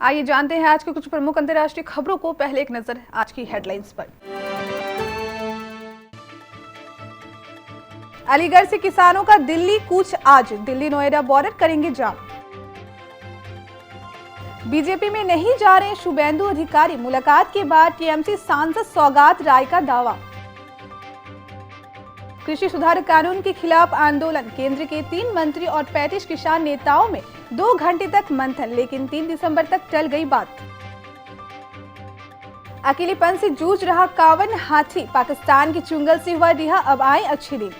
आइए जानते हैं आज के कुछ प्रमुख अंतर्राष्ट्रीय खबरों को। पहले एक नजर आज की हेडलाइंस पर। अलीगढ़ से किसानों का दिल्ली कूच आज, दिल्ली नोएडा बॉर्डर करेंगे जाम। बीजेपी में नहीं जा रहे शुभेंदु अधिकारी, मुलाकात के बाद टीएमसी सांसद सौगात राय का दावा। कृषि सुधार कानून के खिलाफ आंदोलन, केंद्र के 3 मंत्री और 35 किसान नेताओं में 2 घंटे तक मंथन, लेकिन 3 दिसंबर तक टल गई बात। अकेलेपन से जूझ रहा कावन हाथी, पाकिस्तान की चुंगल से हुआ रिहा, अब आए अच्छे दिन।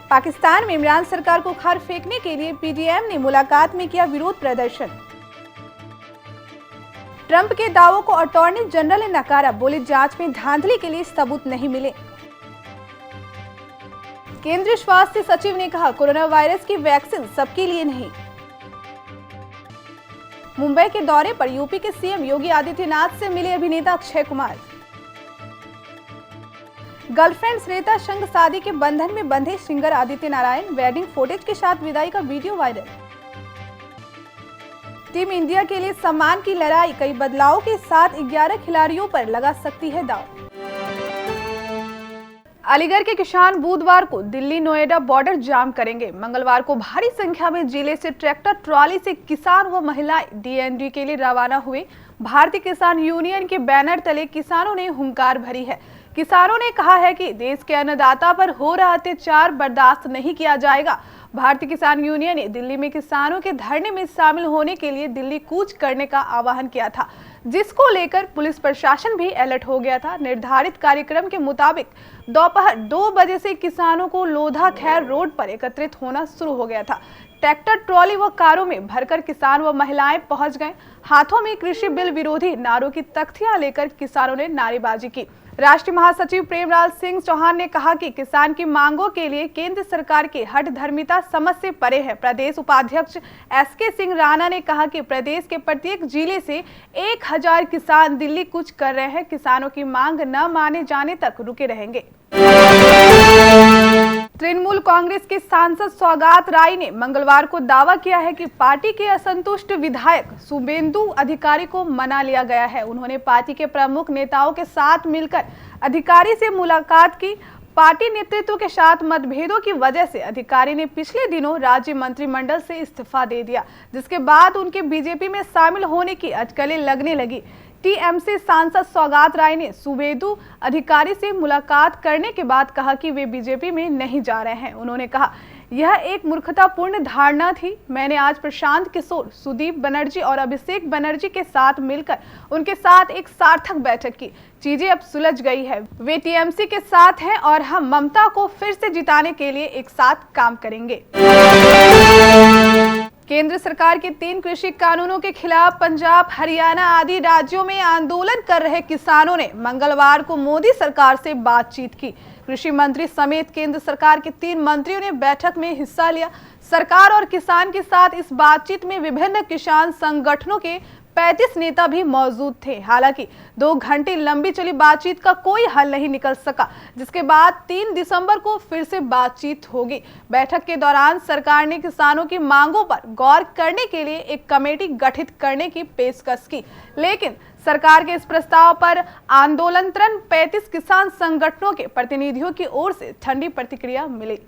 पाकिस्तान में इमरान सरकार को खार फेंकने के लिए पीडीएम ने मुलाकात में किया विरोध प्रदर्शन। ट्रंप के दावों को अटॉर्नी जनरल ने नकारा, बोले जांच में धांधली के लिए सबूत नहीं मिले। केंद्रीय स्वास्थ्य सचिव ने कहा, कोरोना वायरस की वैक्सीन सबके लिए नहीं। मुंबई के दौरे पर यूपी के सीएम योगी आदित्यनाथ से मिले अभिनेता अक्षय कुमार। गर्लफ्रेंड श्वेता संग शादी के बंधन में बंधे singer Aditya Narayan, wedding footage के साथ विदाई का वीडियो वायरल। टीम इंडिया के लिए सम्मान की लड़ाई, कई बदलावों के साथ 11 खिलाड़ियों पर लगा सकती है दांव। अलीगढ़ के किसान बुधवार को दिल्ली नोएडा बॉर्डर जाम करेंगे। मंगलवार को भारी संख्या में जिले से ट्रैक्टर ट्रॉली से किसान व महिलाएं डीएनडी के लिए रवाना हुए। भारतीय किसान यूनियन के बैनर तले किसानों ने हुंकार भरी है। किसानों ने कहा है कि देश के अन्नदाता पर हो रहा अत्याचार बर्दाश्त नहीं किया जाएगा। भारतीय किसान यूनियन ने दिल्ली में किसानों के धरने में शामिल होने के लिए दिल्ली कूच करने का आह्वान किया था, जिसको लेकर पुलिस प्रशासन भी अलर्ट हो गया था। निर्धारित कार्यक्रम के मुताबिक दोपहर 2 बजे से किसानों को लोधा खैर रोड पर एकत्रित होना शुरू हो गया था। ट्रैक्टर ट्रॉली व कारों में भरकर किसान व महिलाएं पहुंच गए। हाथों में कृषि बिल विरोधी नारों की तख्तियां लेकर किसानों ने नारेबाजी की। राष्ट्रीय महासचिव प्रेमलाल सिंह चौहान ने कहा कि किसान की मांगों के लिए केंद्र सरकार की हठधर्मिता समझ से परे है। प्रदेश उपाध्यक्ष एसके सिंह राणा ने कहा कि प्रदेश के प्रत्येक जिले से 1000 किसान दिल्ली कूच कर रहे हैं। किसानों की मांग न माने जाने तक रुके रहेंगे। तृणमूल कांग्रेस के सांसद सौगात राय ने मंगलवार को दावा किया है कि पार्टी के असंतुष्ट विधायक शुभेंदु अधिकारी को मना लिया गया है। उन्होंने पार्टी के प्रमुख नेताओं के साथ मिलकर अधिकारी से मुलाकात की। पार्टी नेतृत्व के साथ मतभेदों की वजह से अधिकारी ने पिछले दिनों राज्य मंत्रिमंडल से इस्तीफा दे दिया, जिसके बाद उनके बीजेपी में शामिल होने की अटकलें लगने लगी। टीएमसी सांसद सौगात राय ने शुभेंदु अधिकारी से मुलाकात करने के बाद कहा कि वे बीजेपी में नहीं जा रहे हैं। उन्होंने कहा, यह एक मूर्खतापूर्ण धारणा थी। मैंने आज प्रशांत किशोर, सुदीप बनर्जी और अभिषेक बनर्जी के साथ मिलकर उनके साथ एक सार्थक बैठक की। चीजें अब सुलझ गई है। वे टीएमसी के साथ हैं और हम ममता को फिर से जिताने के लिए एक साथ काम करेंगे। केंद्र सरकार के 3 कृषि कानूनों के खिलाफ पंजाब, हरियाणा आदि राज्यों में आंदोलन कर रहे किसानों ने मंगलवार को मोदी सरकार से बातचीत की। कृषि मंत्री समेत केंद्र सरकार के 3 मंत्रियों ने बैठक में हिस्सा लिया। सरकार और किसान के साथ इस बातचीत में विभिन्न किसान संगठनों के 35 नेता भी मौजूद थे। हालांकि 2 घंटे लंबी चली बातचीत का कोई हल नहीं निकल सका, जिसके बाद 3 दिसंबर को फिर से बातचीत होगी। बैठक के दौरान सरकार ने किसानों की मांगों पर गौर करने के लिए एक कमेटी गठित करने की पेशकश की, लेकिन सरकार के इस प्रस्ताव पर आंदोलनरत 35 किसान संगठनों के प्रतिनिधियों की ओर से ठंडी प्रतिक्रिया मिली।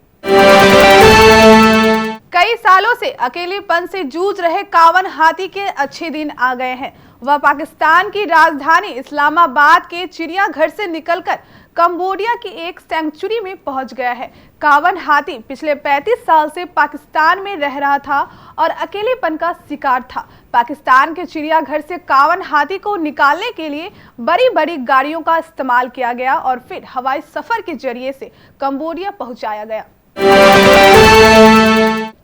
कई सालों से अकेलेपन से जूझ रहे कावन हाथी के अच्छे दिन आ गए हैं। वह पाकिस्तान की राजधानी इस्लामाबाद के चिड़ियाघर से निकलकर कंबोडिया की एक सेंचुरी में पहुंच गया है। कावन हाथी पिछले 35 साल से पाकिस्तान में रह रहा था और अकेलेपन का शिकार था। पाकिस्तान के चिड़ियाघर से कावन हाथी को निकालने के लिए बड़ी बड़ी गाड़ियों का इस्तेमाल किया गया और फिर हवाई सफर के जरिए से कंबोडिया पहुंचाया गया।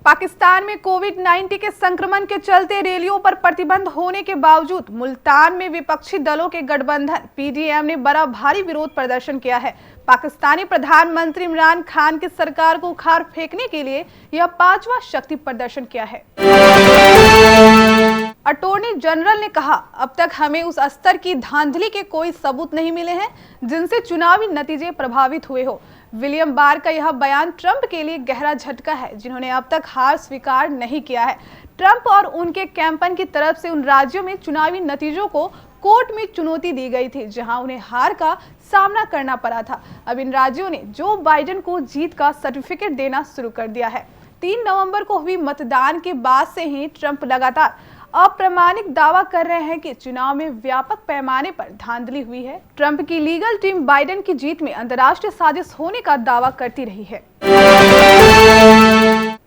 पाकिस्तान में कोविड-19 के संक्रमण के चलते रैलियों पर प्रतिबंध होने के बावजूद मुल्तान में विपक्षी दलों के गठबंधन पीडीएम ने बड़ा भारी विरोध प्रदर्शन किया है। पाकिस्तानी प्रधानमंत्री इमरान खान की सरकार को उखाड़ फेंकने के लिए यह 5वां शक्ति प्रदर्शन किया है। अटॉर्नी जनरल ने कहा, अब तक हमें उस स्तर की धांधली के कोई सबूत नहीं मिले हैं जिनसे चुनावी नतीजे प्रभावित हुए हो। विलियम बार का यह बयान ट्रंप के लिए गहरा झटका है, जिन्होंने अब तक हार स्वीकार नहीं किया है। ट्रंप और उनके कैंपेन की तरफ से उन राज्यों में चुनावी नतीजों को कोर्ट में चुनौती दी गई थी जहां उन्हें हार का सामना करना पड़ा था। अब इन राज्यों ने जो बाइडेन को जीत का सर्टिफिकेट देना शुरू कर दिया है। 3 नवंबर को हुई मतदान के बाद से ही ट्रंप लगातार अप्रमाणिक दावा कर रहे हैं कि चुनाव में व्यापक पैमाने पर धांधली हुई है। ट्रंप की लीगल टीम बाइडेन की जीत में अंतर्राष्ट्रीय साजिश होने का दावा करती रही है।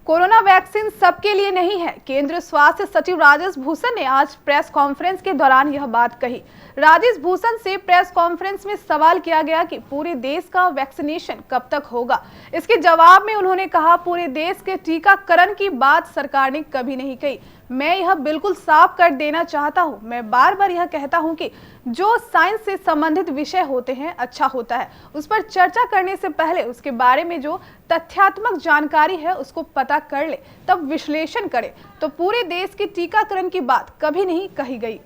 कोरोना वैक्सीन सबके लिए नहीं है। केंद्रीय स्वास्थ्य सचिव राजेश भूषण ने आज प्रेस कॉन्फ्रेंस के दौरान यह बात कही। राजेश भूषण से प्रेस कॉन्फ्रेंस में सवाल किया गया कि पूरे देश का वैक्सीनेशन कब तक होगा। इसके जवाब में उन्होंने कहा, पूरे देश के टीकाकरण की बात सरकार ने कभी नहीं कही। मैं यह बिल्कुल साफ कर देना चाहता हूं। मैं बार बार यह कहता हूं कि जो साइंस से संबंधित विषय होते हैं अच्छा होता है, उस पर चर्चा करने से पहले उसके बारे में जो तथ्यात्मक जानकारी है उसको पता कर ले, तब विश्लेषण करे। तो पूरे देश के टीकाकरण की बात कभी नहीं कही गई।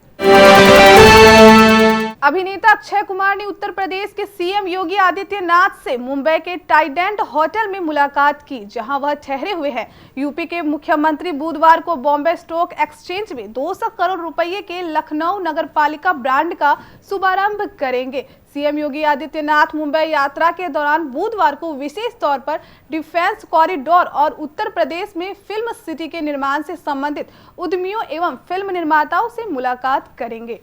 अभिनेता अक्षय कुमार ने उत्तर प्रदेश के सीएम योगी आदित्यनाथ से मुंबई के टाइडेंट होटल में मुलाकात की, जहां वह ठहरे हुए हैं। यूपी के मुख्यमंत्री बुधवार को बॉम्बे स्टॉक एक्सचेंज में 200 करोड़ रुपए के लखनऊ नगरपालिका ब्रांड का शुभारंभ करेंगे। सीएम योगी आदित्यनाथ मुंबई यात्रा के दौरान बुधवार को विशेष तौर पर डिफेंस कॉरिडोर और उत्तर प्रदेश में फिल्म सिटी के निर्माण से संबंधित उद्यमियों एवं फिल्म निर्माताओं से मुलाकात करेंगे।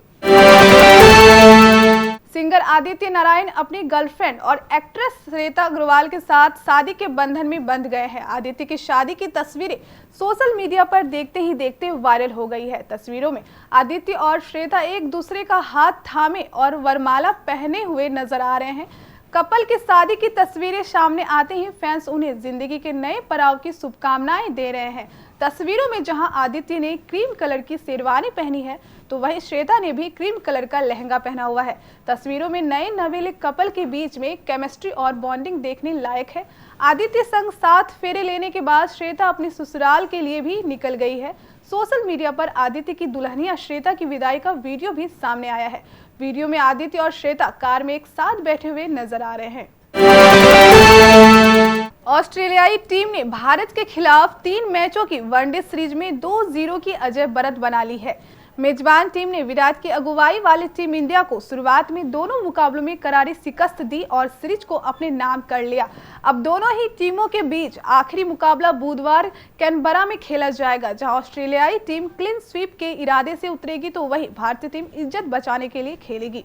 सिंगर आदित्य नारायण अपनी गर्लफ्रेंड और एक्ट्रेस श्वेता अग्रवाल के साथ शादी के बंधन में बंध गए हैं। आदित्य की शादी की तस्वीरें सोशल मीडिया पर देखते ही देखते वायरल हो गई है। तस्वीरों में आदित्य और श्वेता एक दूसरे का हाथ थामे और वरमाला पहने हुए नजर आ रहे हैं। कपल की शादी की तस्वीरें सामने आते ही फैंस उन्हें जिंदगी के नए पड़ाव की शुभकामनाएं दे रहे हैं। तस्वीरों में जहां आदित्य ने क्रीम कलर की शेरवानी पहनी है, तो वहीं श्वेता ने भी क्रीम कलर का लहंगा पहना हुआ है। तस्वीरों में नए नवेले कपल के बीच में केमिस्ट्री और बॉन्डिंग देखने लायक है। आदित्य संग 7 फेरे लेने के बाद श्वेता अपने ससुराल के लिए भी निकल गई है। सोशल मीडिया पर आदित्य की दुल्हनिया श्वेता की विदाई का वीडियो भी सामने आया है। वीडियो में आदित्य और श्वेता कार में एक साथ बैठे हुए नजर आ रहे हैं। ऑस्ट्रेलियाई टीम ने भारत के खिलाफ 3 मैचों की वनडे सीरीज में 2-0 की अजय बढ़त बना ली है। मेजबान टीम ने विराट की अगुवाई वाली टीम इंडिया को शुरुआत में दोनों मुकाबलों में करारी शिकस्त दी और सीरीज को अपने नाम कर लिया। अब दोनों ही टीमों के बीच आखिरी मुकाबला बुधवार कैनबरा में खेला जाएगा, जहां ऑस्ट्रेलियाई टीम क्लीन स्वीप के इरादे से उतरेगी तो वहीं भारतीय टीम इज्जत बचाने के लिए खेलेगी।